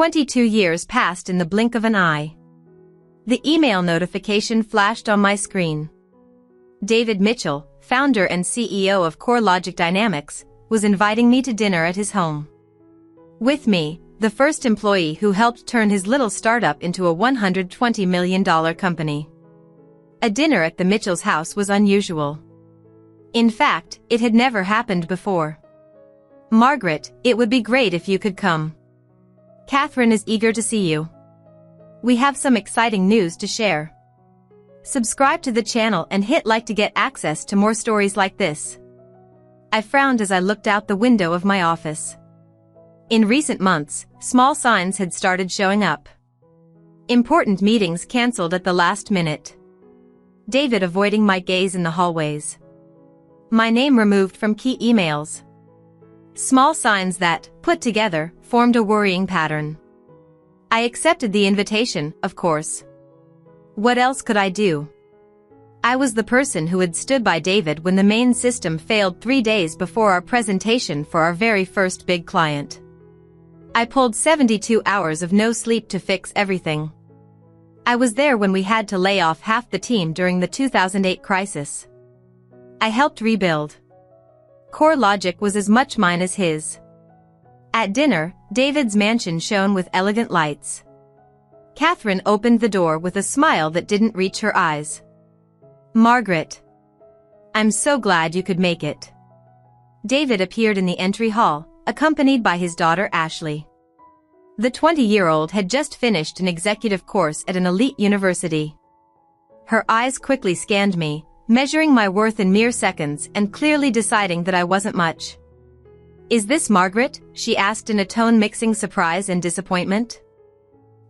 22 years passed in the blink of an eye. The email notification flashed on my screen. David Mitchell, founder and CEO of CoreLogic Dynamics, was inviting me to dinner at his home. With me, the first employee who helped turn his little startup into a $120 million company. A dinner at the Mitchells' house was unusual. In fact, it had never happened before. "Margaret, it would be great if you could come. Catherine is eager to see you. We have some exciting news to share. Subscribe to the channel and hit like to get access to more stories like this." I frowned as I looked out the window of my office. In recent months, small signs had started showing up. Important meetings cancelled at the last minute. David avoiding my gaze in the hallways. My name removed from key emails. Small signs that, put together, formed a worrying pattern. I accepted the invitation, of course. What else could I do? I was the person who had stood by David when the main system failed 3 days before our presentation for our very first big client. I pulled 72 hours of no sleep to fix everything. I was there when we had to lay off half the team during the 2008 crisis. I helped rebuild. CoreLogic was as much mine as his. At dinner, David's mansion shone with elegant lights. Catherine opened the door with a smile that didn't reach her eyes. "Margaret. I'm so glad you could make it." David appeared in the entry hall, accompanied by his daughter Ashley. The 20-year-old had just finished an executive course at an elite university. Her eyes quickly scanned me, measuring my worth in mere seconds and clearly deciding that I wasn't much. "Is this Margaret?" she asked in a tone mixing surprise and disappointment.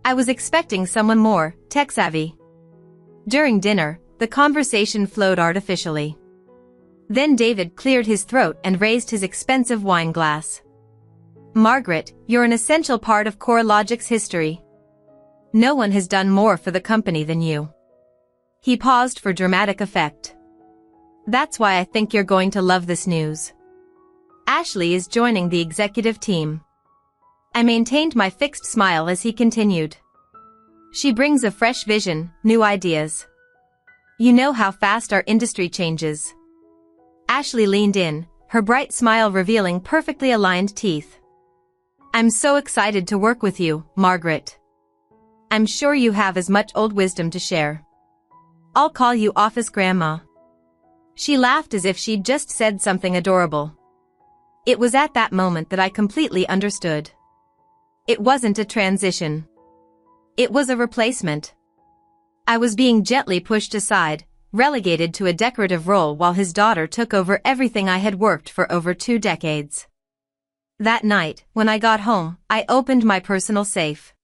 I was expecting someone more tech-savvy. During dinner, the conversation flowed artificially. Then David cleared his throat and raised his expensive wine glass. "Margaret, you're an essential part of CoreLogic's history. No one has done more for the company than you." He paused for dramatic effect. "That's why I think you're going to love this news. Ashley is joining the executive team." I maintained my fixed smile as he continued. "She brings a fresh vision, new ideas. You know how fast our industry changes." Ashley leaned in, her bright smile revealing perfectly aligned teeth. "I'm so excited to work with you, Margaret. I'm sure you have as much old wisdom to share. I'll call you Office Grandma." She laughed as if she'd just said something adorable. It was at that moment that I completely understood. It wasn't a transition. It was a replacement. I was being gently pushed aside, relegated to a decorative role while his daughter took over everything I had worked for over 2 decades. That night, when I got home, I opened my personal safe.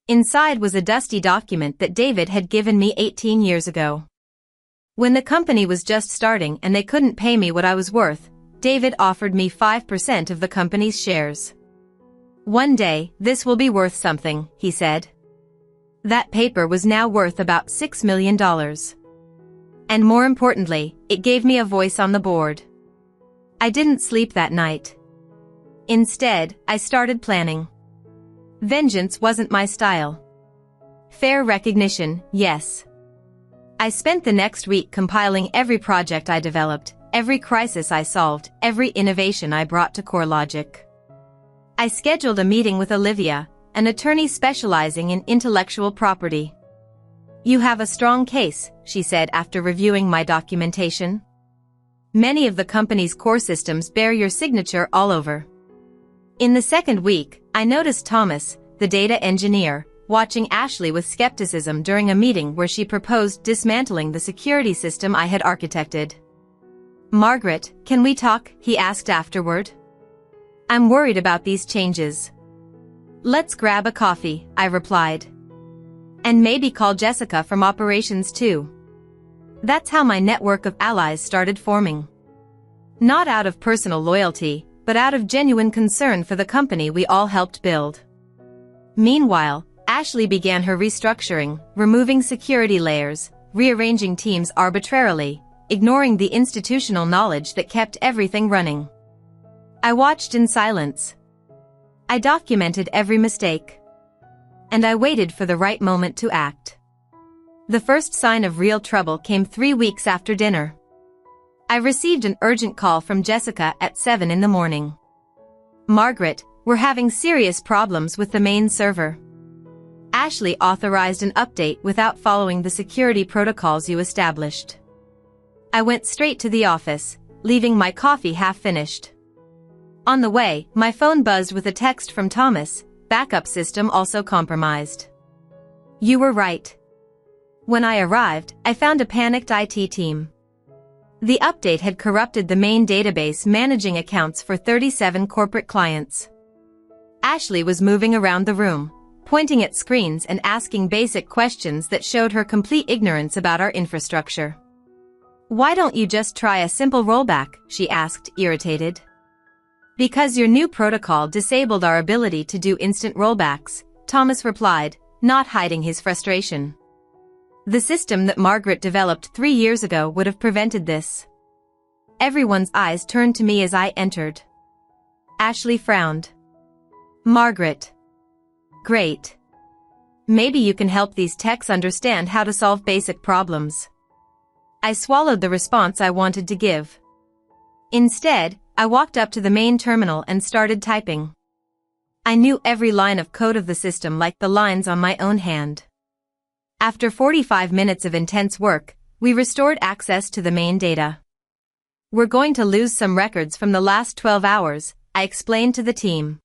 Inside was a dusty document that David had given me 18 years ago. When the company was just starting and they couldn't pay me what I was worth, David offered me 5% of the company's shares. "One day, this will be worth something," he said. That paper was now worth about $6 million. And more importantly, it gave me a voice on the board. I didn't sleep that night. Instead, I started planning. Vengeance wasn't my style. Fair recognition, yes. I spent the next week compiling every project I developed, every crisis I solved, every innovation I brought to CoreLogic. I scheduled a meeting with Olivia, an attorney specializing in intellectual property. "You have a strong case," she said after reviewing my documentation. "Many of the company's core systems bear your signature all over." In the second week, I noticed Thomas, the data engineer, watching Ashley with skepticism during a meeting where she proposed dismantling the security system I had architected. "Margaret, can we talk?" he asked afterward. "I'm worried about these changes." "Let's grab a coffee," I replied. "And maybe call Jessica from operations too." That's how my network of allies started forming. Not out of personal loyalty, but out of genuine concern for the company we all helped build. Meanwhile, Ashley began her restructuring, removing security layers, rearranging teams arbitrarily, ignoring the institutional knowledge that kept everything running. I watched in silence. I documented every mistake. and I waited for the right moment to act. The first sign of real trouble came 3 weeks after dinner. I received an urgent call from Jessica at 7 in the morning. "Margaret, we're having serious problems with the main server. Ashley authorized an update without following the security protocols you established." I went straight to the office, leaving my coffee half finished. On the way, my phone buzzed with a text from Thomas, "Backup system also compromised." You were right. When I arrived, I found a panicked IT team. The update had corrupted the main database managing accounts for 37 corporate clients. Ashley was moving around the room, pointing at screens and asking basic questions that showed her complete ignorance about our infrastructure. "Why don't you just try a simple rollback?" she asked, irritated. "Because your new protocol disabled our ability to do instant rollbacks," Thomas replied, not hiding his frustration. "The system that Margaret developed 3 years ago would have prevented this." Everyone's eyes turned to me as I entered. Ashley frowned. "Margaret. Great. Maybe you can help these techs understand how to solve basic problems." I swallowed the response I wanted to give. Instead, I walked up to the main terminal and started typing. I knew every line of code of the system like the lines on my own hand. After 45 minutes of intense work, we restored access to the main data. "We're going to lose some records from the last 12 hours, I explained to the team.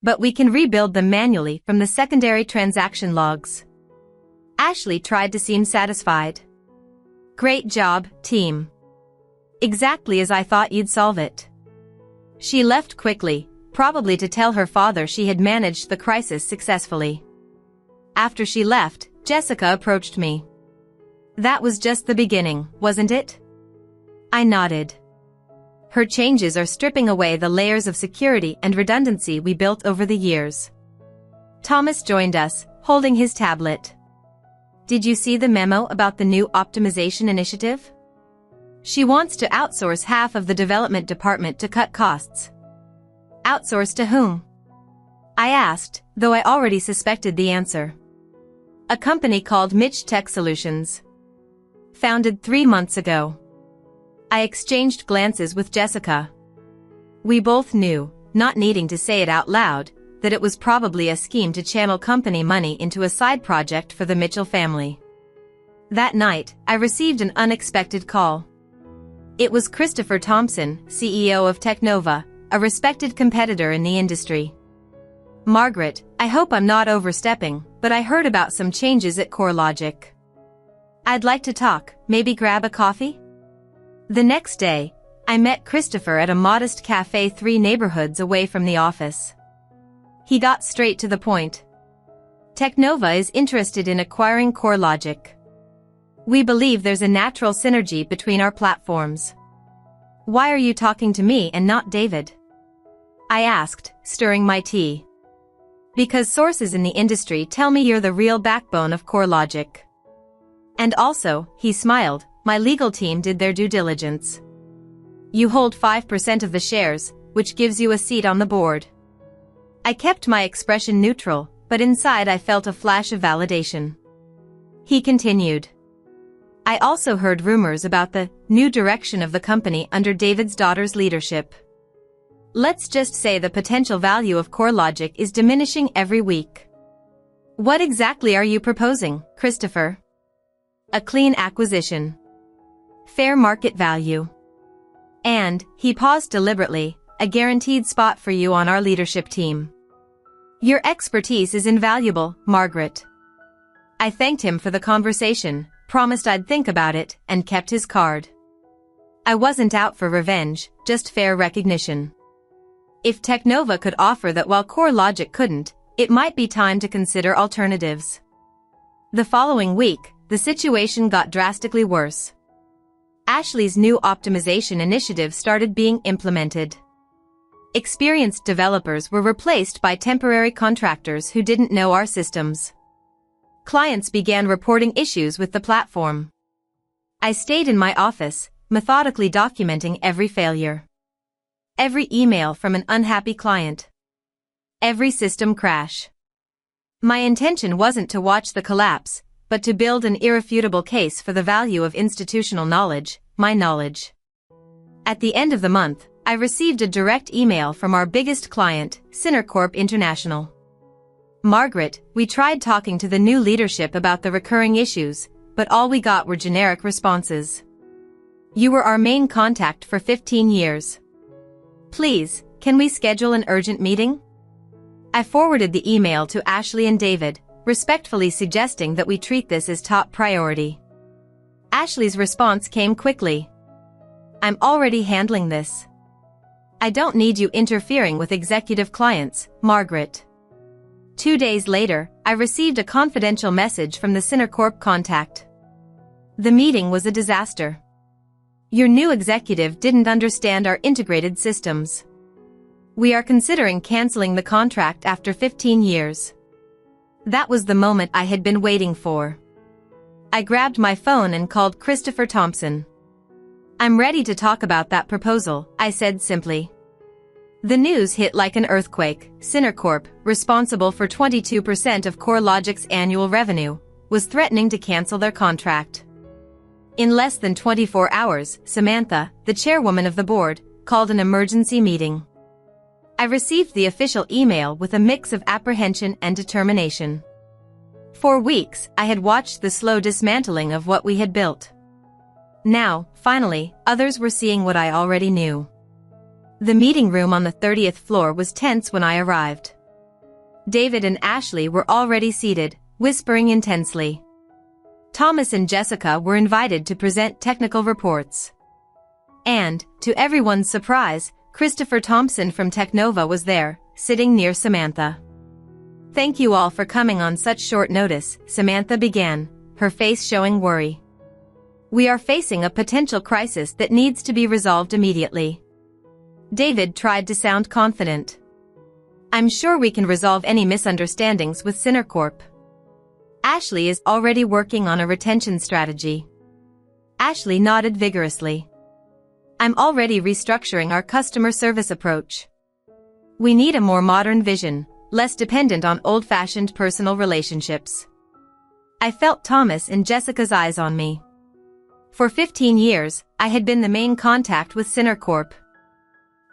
"But we can rebuild them manually from the secondary transaction logs." Ashley tried to seem satisfied. "Great job, team. Exactly as I thought you'd solve it." She left quickly, probably to tell her father she had managed the crisis successfully. After she left, Jessica approached me. "That was just the beginning, wasn't it?" I nodded. "Her changes are stripping away the layers of security and redundancy we built over the years." Thomas joined us, holding his tablet. "Did you see the memo about the new optimization initiative? She wants to outsource half of the development department to cut costs." "Outsource to whom?" I asked, though I already suspected the answer. "A company called Mitch Tech Solutions. Founded 3 months ago." I exchanged glances with Jessica. We both knew, not needing to say it out loud, that it was probably a scheme to channel company money into a side project for the Mitchell family. That night, I received an unexpected call. It was Christopher Thompson, CEO of Technova, a respected competitor in the industry. "Margaret, I hope I'm not overstepping, but I heard about some changes at CoreLogic. I'd like to talk, maybe grab a coffee?" The next day, I met Christopher at a modest cafe 3 neighborhoods away from the office. He got straight to the point. "Technova is interested in acquiring CoreLogic. We believe there's a natural synergy between our platforms." "Why are you talking to me and not David?" I asked, stirring my tea. "Because sources in the industry tell me you're the real backbone of CoreLogic. And also," he smiled, "my legal team did their due diligence. You hold 5% of the shares, which gives you a seat on the board." I kept my expression neutral, but inside I felt a flash of validation. He continued. "I also heard rumors about the new direction of the company under David's daughter's leadership. Let's just say the potential value of CoreLogic is diminishing every week." "What exactly are you proposing, Christopher?" "A clean acquisition. Fair market value. And," he paused deliberately, "a guaranteed spot for you on our leadership team. Your expertise is invaluable, Margaret." I thanked him for the conversation, promised I'd think about it, and kept his card. I wasn't out for revenge, just fair recognition. If Technova could offer that while CoreLogic couldn't, it might be time to consider alternatives. The following week, the situation got drastically worse. Ashley's new optimization initiative started being implemented. Experienced developers were replaced by temporary contractors who didn't know our systems. Clients began reporting issues with the platform. I stayed in my office, methodically documenting every failure. Every email from an unhappy client. Every system crash. My intention wasn't to watch the collapse, but to build an irrefutable case for the value of institutional knowledge, my knowledge. At the end of the month, I received a direct email from our biggest client, SynnerCorp International. Margaret, we tried talking to the new leadership about the recurring issues, but all we got were generic responses. You were our main contact for 15 years. Please, can we schedule an urgent meeting? I forwarded the email to Ashley and David, respectfully suggesting that we treat this as top priority. Ashley's response came quickly. I'm already handling this. I don't need you interfering with executive clients, Margaret. 2 days later, I received a confidential message from the SynnerCorp contact. The meeting was a disaster. Your new executive didn't understand our integrated systems. We are considering canceling the contract after 15 years. That was the moment I had been waiting for. I grabbed my phone and called Christopher Thompson. I'm ready to talk about that proposal, I said simply. The news hit like an earthquake. SynnerCorp, responsible for 22% of CoreLogic's annual revenue, was threatening to cancel their contract. In less than 24 hours, Samantha, the chairwoman of the board, called an emergency meeting. I received the official email with a mix of apprehension and determination. For weeks, I had watched the slow dismantling of what we had built. Now, finally, others were seeing what I already knew. The meeting room on the 30th floor was tense when I arrived. David and Ashley were already seated, whispering intensely. Thomas and Jessica were invited to present technical reports. And, to everyone's surprise, Christopher Thompson from Technova was there, sitting near Samantha. Thank you all for coming on such short notice, Samantha began, her face showing worry. We are facing a potential crisis that needs to be resolved immediately. David tried to sound confident. I'm sure we can resolve any misunderstandings with SynnerCorp. Ashley is already working on a retention strategy. Ashley nodded vigorously. I'm already restructuring our customer service approach. We need a more modern vision, less dependent on old-fashioned personal relationships. I felt Thomas and Jessica's eyes on me. For 15 years, I had been the main contact with SynnerCorp.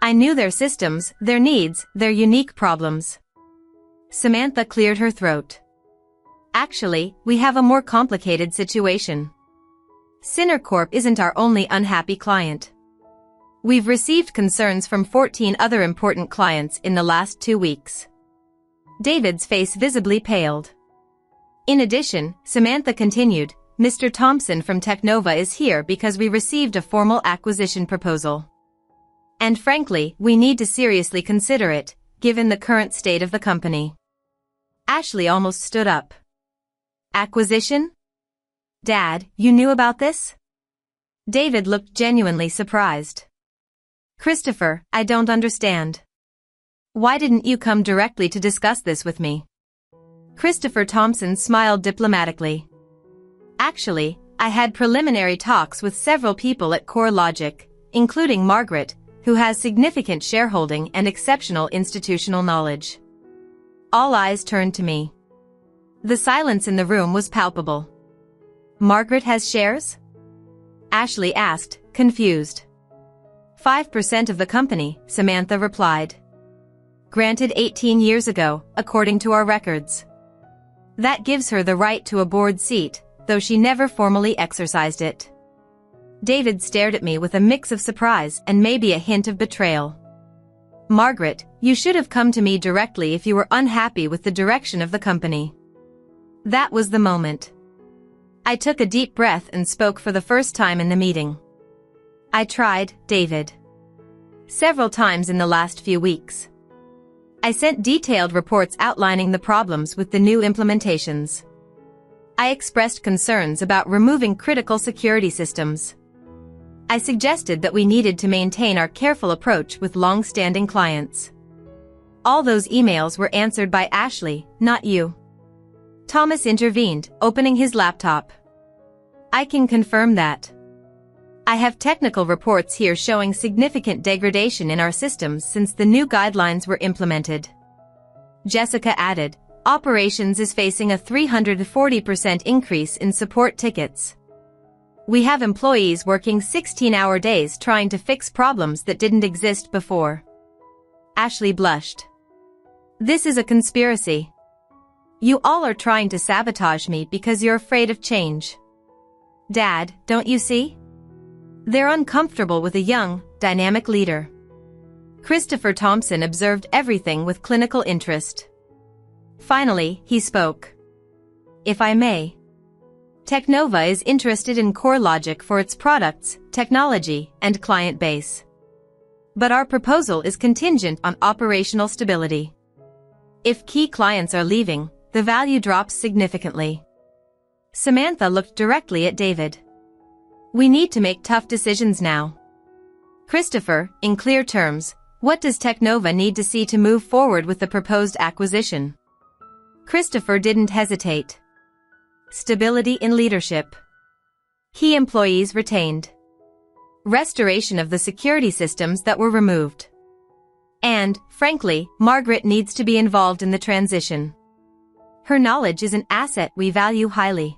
I knew their systems, their needs, their unique problems. Samantha cleared her throat. Actually, we have a more complicated situation. SynnerCorp isn't our only unhappy client. We've received concerns from 14 other important clients in the last 2 weeks. David's face visibly paled. In addition, Samantha continued, Mr. Thompson from Technova is here because we received a formal acquisition proposal. And frankly, we need to seriously consider it, given the current state of the company. Ashley almost stood up. Acquisition? Dad, you knew about this? David looked genuinely surprised. Christopher, I don't understand. Why didn't you come directly to discuss this with me? Christopher Thompson smiled diplomatically. Actually, I had preliminary talks with several people at CoreLogic, including Margaret, who has significant shareholding and exceptional institutional knowledge. All eyes turned to me. The silence in the room was palpable. Margaret has shares? Ashley asked, confused. 5% of the company, Samantha replied. Granted 18 years ago, according to our records. That gives her the right to a board seat, though she never formally exercised it. David stared at me with a mix of surprise and maybe a hint of betrayal. Margaret, you should have come to me directly if you were unhappy with the direction of the company. That was the moment. I took a deep breath and spoke for the first time in the meeting. I tried, David. Several times in the last few weeks. I sent detailed reports outlining the problems with the new implementations. I expressed concerns about removing critical security systems. I suggested that we needed to maintain our careful approach with long-standing clients. All those emails were answered by Ashley, not you. Thomas intervened, opening his laptop. I can confirm that. I have technical reports here showing significant degradation in our systems since the new guidelines were implemented. Jessica added, operations is facing a 340% increase in support tickets. We have employees working 16-hour days trying to fix problems that didn't exist before. Ashley blushed. This is a conspiracy. You all are trying to sabotage me because you're afraid of change. Dad, don't you see? They're uncomfortable with a young, dynamic leader. Christopher Thompson observed everything with clinical interest. Finally, he spoke. If I may. Teknova is interested in CoreLogic for its products, technology, and client base. But our proposal is contingent on operational stability. If key clients are leaving, the value drops significantly. Samantha looked directly at David. We need to make tough decisions now. Christopher, in clear terms, what does Teknova need to see to move forward with the proposed acquisition? Christopher didn't hesitate. Stability in leadership. Key employees retained. Restoration of the security systems that were removed. And, frankly, Margaret needs to be involved in the transition. Her knowledge is an asset we value highly.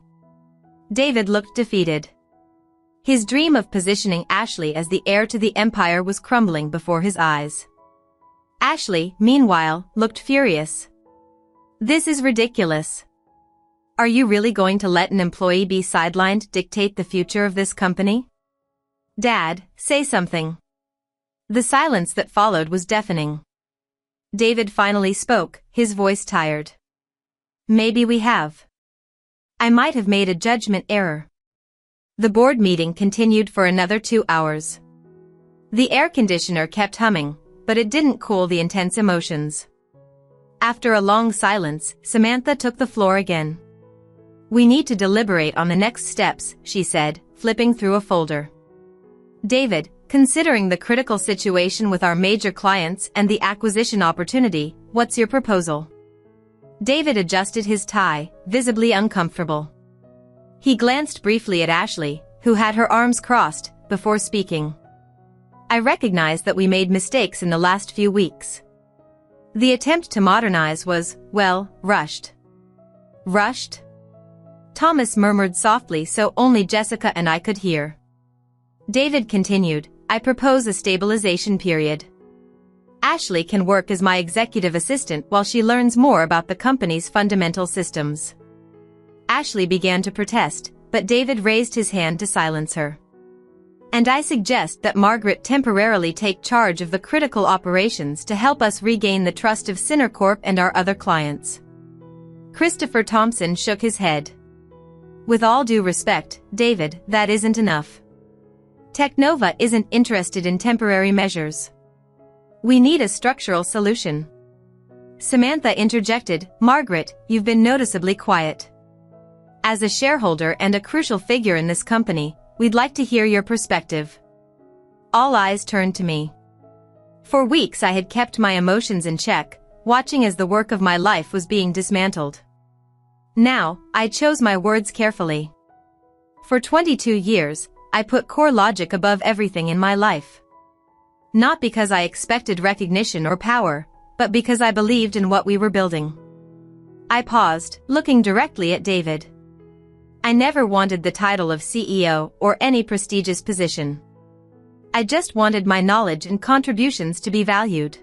David looked defeated. His dream of positioning Ashley as the heir to the empire was crumbling before his eyes. Ashley, meanwhile, looked furious. This is ridiculous. Are you really going to let an employee be sidelined dictate the future of this company? Dad, say something. The silence that followed was deafening. David finally spoke, his voice tired. Maybe we have. I might have made a judgment error. The board meeting continued for another 2 hours. The air conditioner kept humming, but it didn't cool the intense emotions. After a long silence, Samantha took the floor again. We need to deliberate on the next steps, she said, flipping through a folder. David, considering the critical situation with our major clients and the acquisition opportunity, what's your proposal? David adjusted his tie, visibly uncomfortable. He glanced briefly at Ashley, who had her arms crossed, before speaking. I recognize that we made mistakes in the last few weeks. The attempt to modernize was, well, rushed. Rushed? Thomas murmured softly so only Jessica and I could hear. David continued, I propose a stabilization period. Ashley can work as my executive assistant while she learns more about the company's fundamental systems. Ashley began to protest, but David raised his hand to silence her. And I suggest that Margaret temporarily take charge of the critical operations to help us regain the trust of SynnerCorp and our other clients. Christopher Thompson shook his head. With all due respect, David, that isn't enough. Teknova isn't interested in temporary measures. We need a structural solution. Samantha interjected, Margaret, you've been noticeably quiet. As a shareholder and a crucial figure in this company, we'd like to hear your perspective. All eyes turned to me. For weeks I had kept my emotions in check, watching as the work of my life was being dismantled. Now, I chose my words carefully. For 22 years, I put CoreLogic above everything in my life. Not because I expected recognition or power, but because I believed in what we were building. I paused, looking directly at David. I never wanted the title of CEO or any prestigious position. I just wanted my knowledge and contributions to be valued.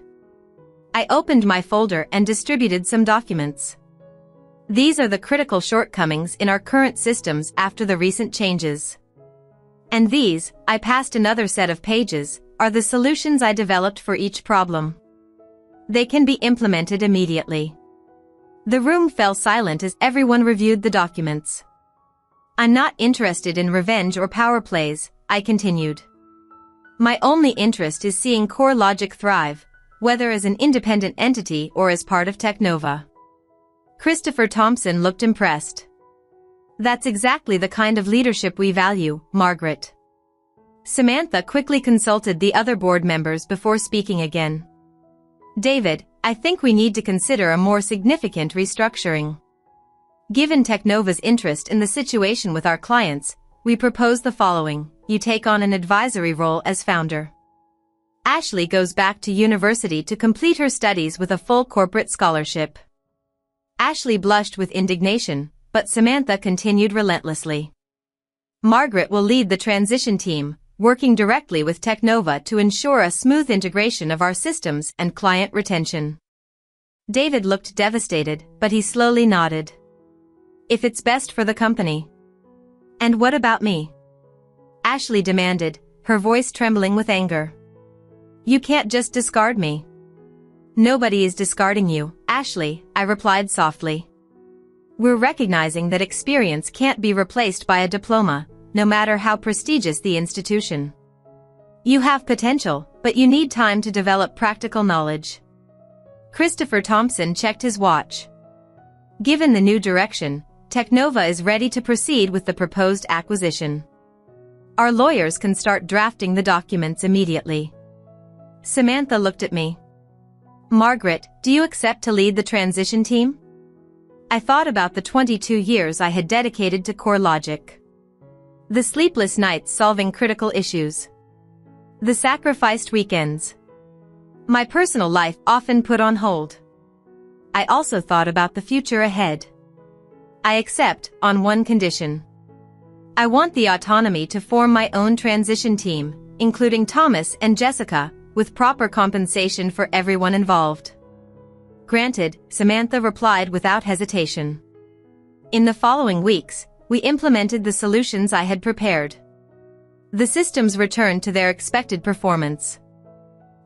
I opened my folder and distributed some documents. These are the critical shortcomings in our current systems after the recent changes. And these, I passed another set of pages, are the solutions I developed for each problem. They can be implemented immediately. The room fell silent as everyone reviewed the documents. I'm not interested in revenge or power plays, I continued. My only interest is seeing CoreLogic thrive, whether as an independent entity or as part of Teknova. Christopher Thompson looked impressed. That's exactly the kind of leadership we value, Margaret. Samantha quickly consulted the other board members before speaking again. David, I think we need to consider a more significant restructuring. Given Teknova's interest in the situation with our clients, we propose the following. You take on an advisory role as founder. Ashley goes back to university to complete her studies with a full corporate scholarship. Ashley blushed with indignation, but Samantha continued relentlessly. Margaret will lead the transition team, working directly with Technova to ensure a smooth integration of our systems and client retention. David looked devastated, but he slowly nodded. If it's best for the company. And what about me? Ashley demanded, her voice trembling with anger. You can't just discard me. Nobody is discarding you, Ashley, I replied softly. We're recognizing that experience can't be replaced by a diploma, no matter how prestigious the institution. You have potential, but you need time to develop practical knowledge. Christopher Thompson checked his watch. Given the new direction, Technova is ready to proceed with the proposed acquisition. Our lawyers can start drafting the documents immediately. Samantha looked at me. Margaret, do you accept to lead the transition team? I thought about the 22 years I had dedicated to CoreLogic. The sleepless nights solving critical issues. The sacrificed weekends. My personal life often put on hold. I also thought about the future ahead. I accept, on one condition. I want the autonomy to form my own transition team, including Thomas and Jessica, with proper compensation for everyone involved. Granted, Samantha replied without hesitation. In the following weeks, we implemented the solutions I had prepared. The systems returned to their expected performance.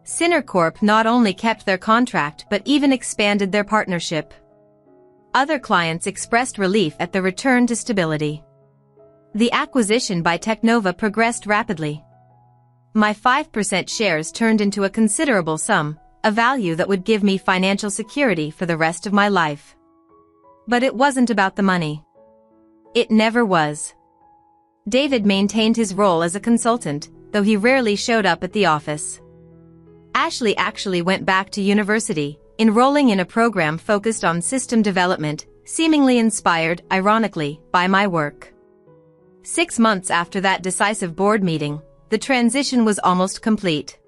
SynerCorp not only kept their contract but even expanded their partnership. Other clients expressed relief at the return to stability. The acquisition by Technova progressed rapidly. My 5% shares turned into a considerable sum, a value that would give me financial security for the rest of my life. But it wasn't about the money. It never was. David maintained his role as a consultant, though he rarely showed up at the office. Ashley actually went back to university, enrolling in a program focused on system development, seemingly inspired, ironically, by my work. 6 months after that decisive board meeting, the transition was almost complete.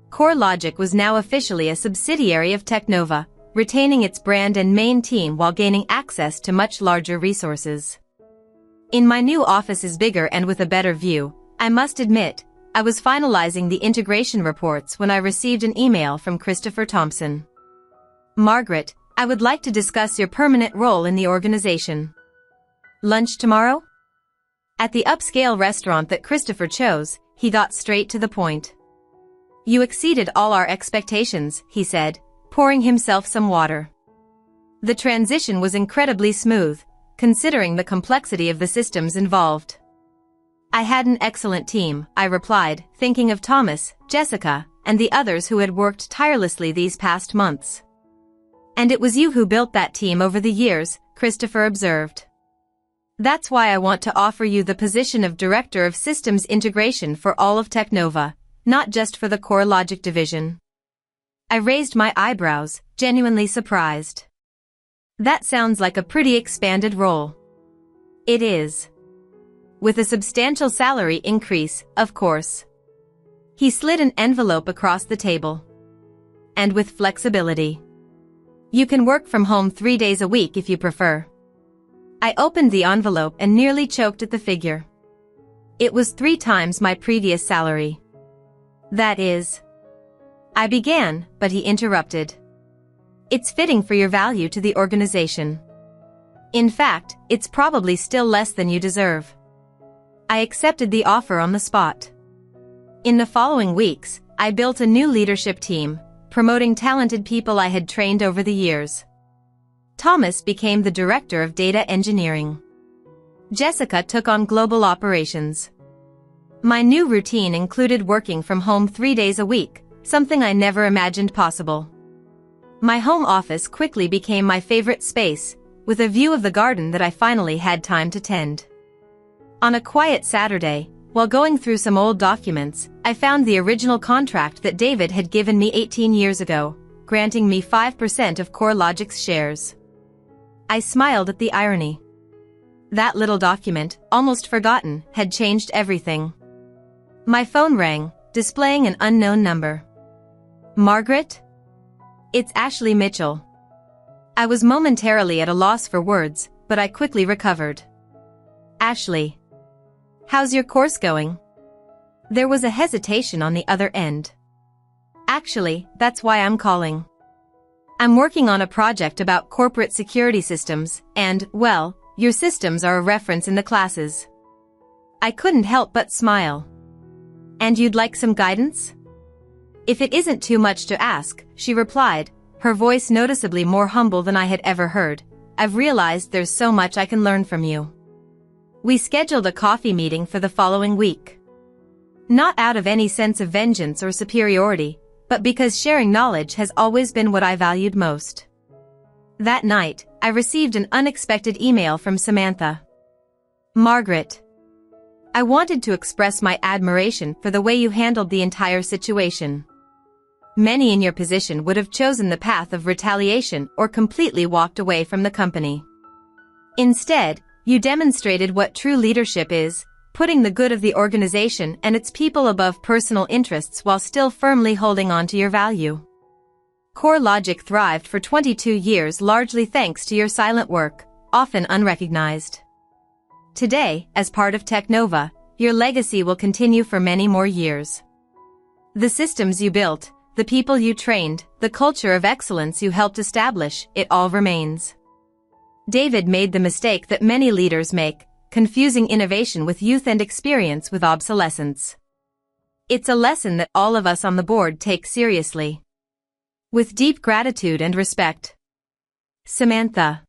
CoreLogic was now officially a subsidiary of Technova, retaining its brand and main team while gaining access to much larger resources. In my new office's bigger and with a better view, I must admit, I was finalizing the integration reports when I received an email from Christopher Thompson. Margaret, I would like to discuss your permanent role in the organization. Lunch tomorrow? At the upscale restaurant that Christopher chose, he got straight to the point. You exceeded all our expectations, he said, pouring himself some water. The transition was incredibly smooth, considering the complexity of the systems involved. I had an excellent team, I replied, thinking of Thomas, Jessica, and the others who had worked tirelessly these past months. And it was you who built that team over the years, Christopher observed. That's why I want to offer you the position of Director of Systems Integration for all of Technova, not just for the CoreLogic division. I raised my eyebrows, genuinely surprised. That sounds like a pretty expanded role. It is. With a substantial salary increase, of course. He slid an envelope across the table. And with flexibility. You can work from home 3 days a week if you prefer. I opened the envelope and nearly choked at the figure. It was 3 times my previous salary. That is. I began, but he interrupted. It's fitting for your value to the organization. In fact, it's probably still less than you deserve. I accepted the offer on the spot. In the following weeks, I built a new leadership team, promoting talented people I had trained over the years. Thomas became the Director of Data Engineering. Jessica took on global operations. My new routine included working from home 3 days a week, something I never imagined possible. My home office quickly became my favorite space, with a view of the garden that I finally had time to tend. On a quiet Saturday, while going through some old documents, I found the original contract that David had given me 18 years ago, granting me 5% of CoreLogic's shares. I smiled at the irony. That little document, almost forgotten, had changed everything. My phone rang, displaying an unknown number. Margaret? It's Ashley Mitchell. I was momentarily at a loss for words, but I quickly recovered. Ashley. How's your course going? There was a hesitation on the other end. Actually, that's why I'm calling. I'm working on a project about corporate security systems, and, well, your systems are a reference in the classes. I couldn't help but smile. And you'd like some guidance? If it isn't too much to ask, she replied, her voice noticeably more humble than I had ever heard. I've realized there's so much I can learn from you. We scheduled a coffee meeting for the following week. Not out of any sense of vengeance or superiority, but because sharing knowledge has always been what I valued most. That night, I received an unexpected email from Samantha. Margaret. I wanted to express my admiration for the way you handled the entire situation. Many in your position would have chosen the path of retaliation or completely walked away from the company. Instead, you demonstrated what true leadership is, putting the good of the organization and its people above personal interests while still firmly holding on to your value. CoreLogic thrived for 22 years largely thanks to your silent work, often unrecognized. Today, as part of Technova, your legacy will continue for many more years. The systems you built, the people you trained, the culture of excellence you helped establish, it all remains. David made the mistake that many leaders make, confusing innovation with youth and experience with obsolescence. It's a lesson that all of us on the board take seriously. With deep gratitude and respect. Samantha.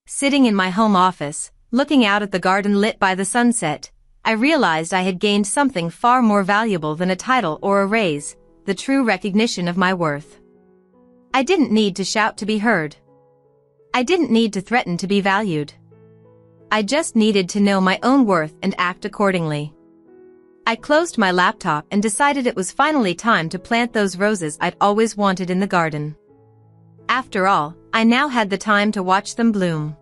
Sitting in my home office, looking out at the garden lit by the sunset, I realized I had gained something far more valuable than a title or a raise, the true recognition of my worth. I didn't need to shout to be heard. I didn't need to threaten to be valued. I just needed to know my own worth and act accordingly. I closed my laptop and decided it was finally time to plant those roses I'd always wanted in the garden. After all, I now had the time to watch them bloom.